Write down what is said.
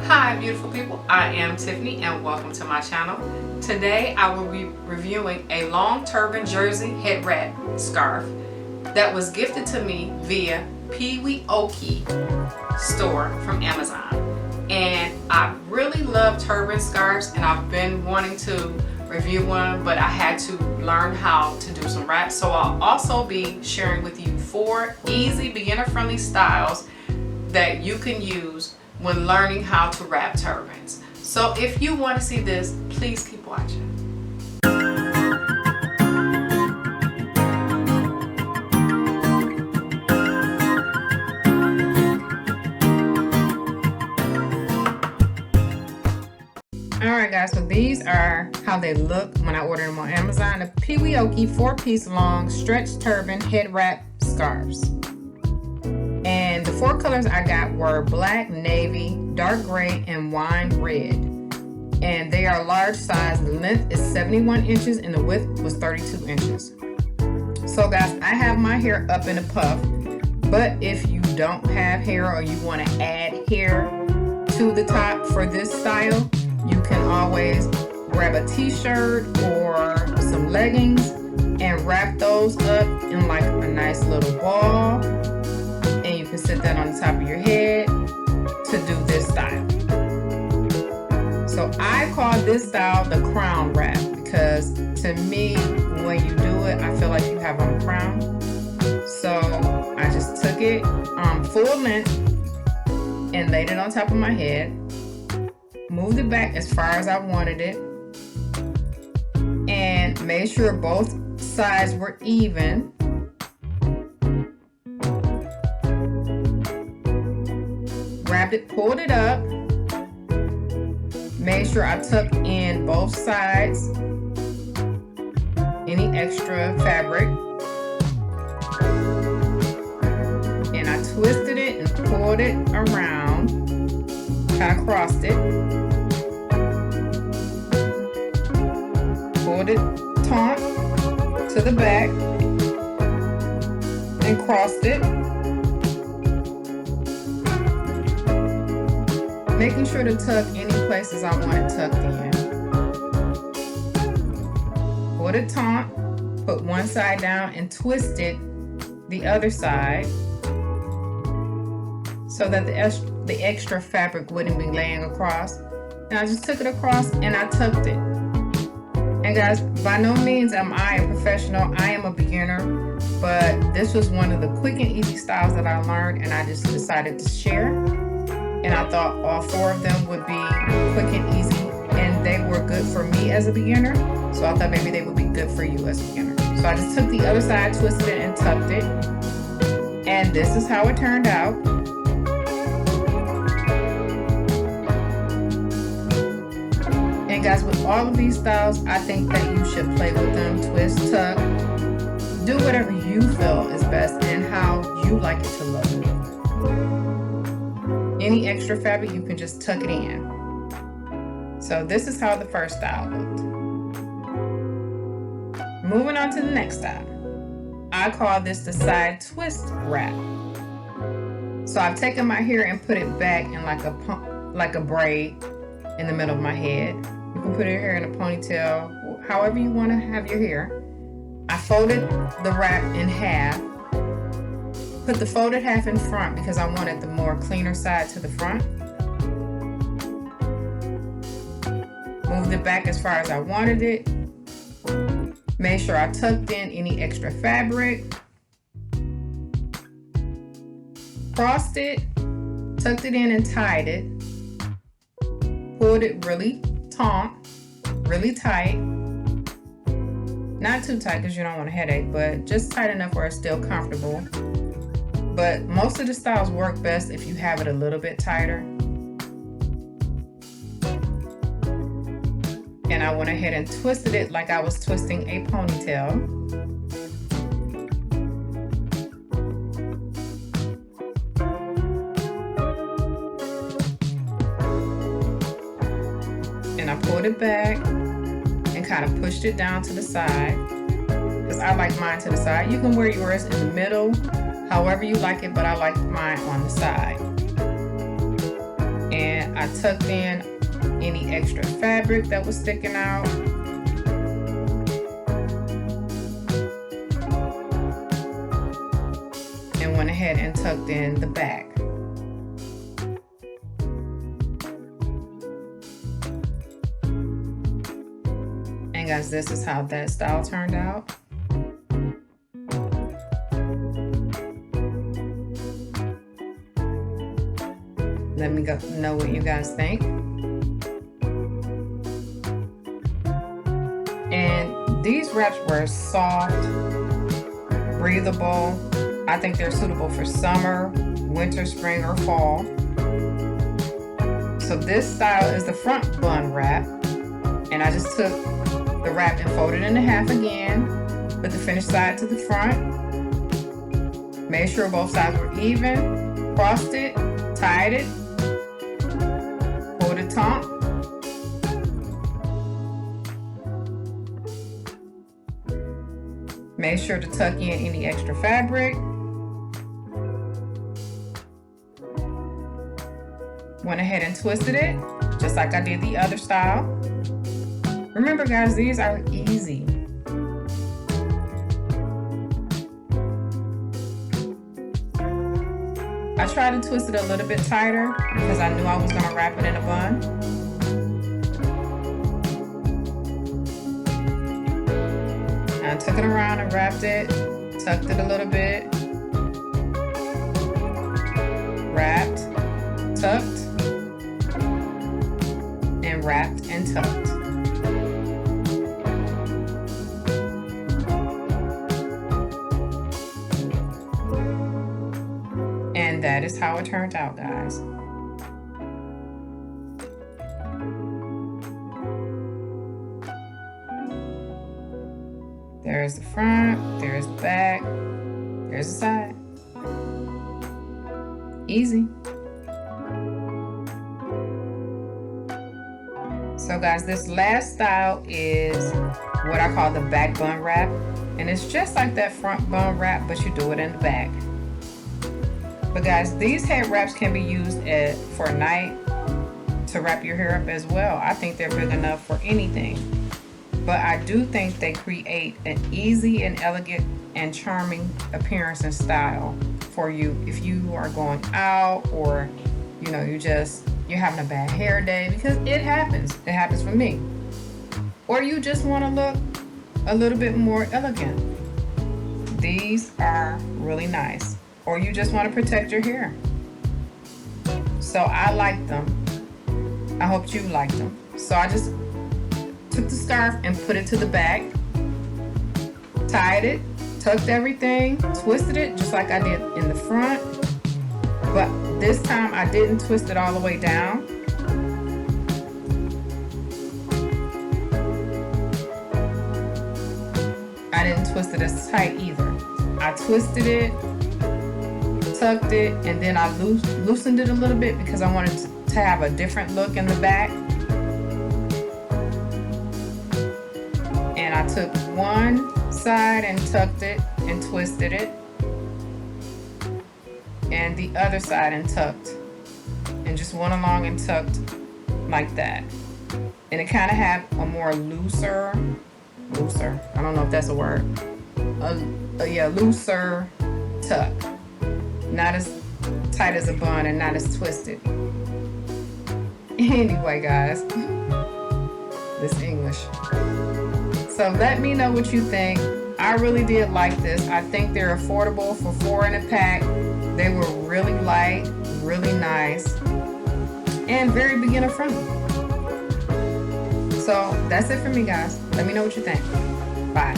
Hi beautiful people, I am Tiffany and welcome to my channel. Today I will be reviewing a long turban jersey head wrap scarf that was gifted to me via Pweouke store from Amazon. And I really love turban scarves and I've been wanting to review one, but I had to learn how to do some wraps. So I'll also be sharing with you 4 easy beginner friendly styles that you can use when learning how to wrap turbans. So if you want to see this, please keep watching. Alright guys, so these are how they look when I ordered them on Amazon. A Pweouke 4-piece long stretch turban head wrap scarves. And the 4 colors I got were black, navy, dark gray, and wine red. And they are large size. The length is 71 inches and the width was 32 inches. So guys, I have my hair up in a puff, but if you don't have hair or you want to add hair to the top for this style, you can always grab a t-shirt or some leggings and wrap those up in like a nice little ball. And you can sit that on the top of your head to do this style. So I call this style the crown wrap because to me, when you do it, I feel like you have on a crown. So I just took it full length and laid it on top of my head, moved it back as far as I wanted it, and made sure both sides were even. Wrapped it, pulled it up, made sure I tucked in both sides, any extra fabric, and I twisted it and pulled it around, kind of crossed it, pulled it taut to the back, and crossed it, making sure to tuck any places I want it tucked in. Pulled it taut, put one side down and twisted the other side so that the extra fabric wouldn't be laying across. And I just took it across and I tucked it. And guys, by no means am I a professional, I am a beginner, but this was one of the quick and easy styles that I learned and I just decided to share. And I thought all 4 of them would be quick and easy, and they were good for me as a beginner, so I thought maybe they would be good for you as a beginner. So I just took the other side, twisted it, and tucked it, and this is how it turned out. And guys, with all of these styles, I think that you should play with them, twist, tuck, do whatever you feel is best and how you like it to look. Any extra fabric, you can just tuck it in. So this is how the first style looked. Moving on to the next style. I call this the side twist wrap. So I've taken my hair and put it back in like a braid in the middle of my head. You can put your hair in a ponytail, however you want to have your hair. I folded the wrap in half. Put the folded half in front because I wanted the more cleaner side to the front. Moved it back as far as I wanted it. Made sure I tucked in any extra fabric. Crossed it, tucked it in and tied it. Pulled it really taut, really tight. Not too tight because you don't want a headache, but just tight enough where it's still comfortable. But most of the styles work best if you have it a little bit tighter. And I went ahead and twisted it like I was twisting a ponytail. And I pulled it back and kind of pushed it down to the side because I like mine to the side. You can wear yours in the middle, however you like it, but I like mine on the side. And I tucked in any extra fabric that was sticking out. And went ahead and tucked in the back. And guys, this is how that style turned out. Let me know what you guys think. And these wraps were soft, breathable. I think they're suitable for summer, winter, spring, or fall. So this style is the front bun wrap. And I just took the wrap and folded it in half again. Put the finished side to the front. Made sure both sides were even. Crossed it, tied it. Pulled the top. Make sure to tuck in any extra fabric. Went ahead and twisted it, just like I did the other style. Remember guys, these are easy. I tried to twist it a little bit tighter because I knew I was going to wrap it in a bun. I took it around and wrapped it, tucked it a little bit, wrapped, tucked, and wrapped and tucked. And that is how it turned out, guys. There's the front, there's the back, there's the side. Easy. So guys, this last style is what I call the back bun wrap. And it's just like that front bun wrap, but you do it in the back. But guys, these head wraps can be used for a night to wrap your hair up as well. I think they're big enough for anything. But I do think they create an easy and elegant and charming appearance and style for you if you are going out, or you know, you're having a bad hair day, because it happens for me. Or you just want to look a little bit more elegant. These are really nice. Or you just want to protect your hair. So I like them. I hope you like them. So I just took the scarf and put it to the back, tied it, tucked everything, twisted it just like I did in the front, but this time I didn't twist it all the way down. I didn't twist it as tight either. I twisted it, tucked it, and then I loosened it a little bit because I wanted to have a different look in the back. And I took one side and tucked it and twisted it, and the other side and tucked, and just went along and tucked like that. And it kind of had a more looser, I don't know if that's a word, looser tuck. Not as tight as a bun and not as twisted. Anyway guys, this English. So let me know what you think. I really did like this. I think they're affordable for 4 in a pack. They were really light, really nice, and very beginner friendly. So that's it for me guys. Let me know what you think. Bye.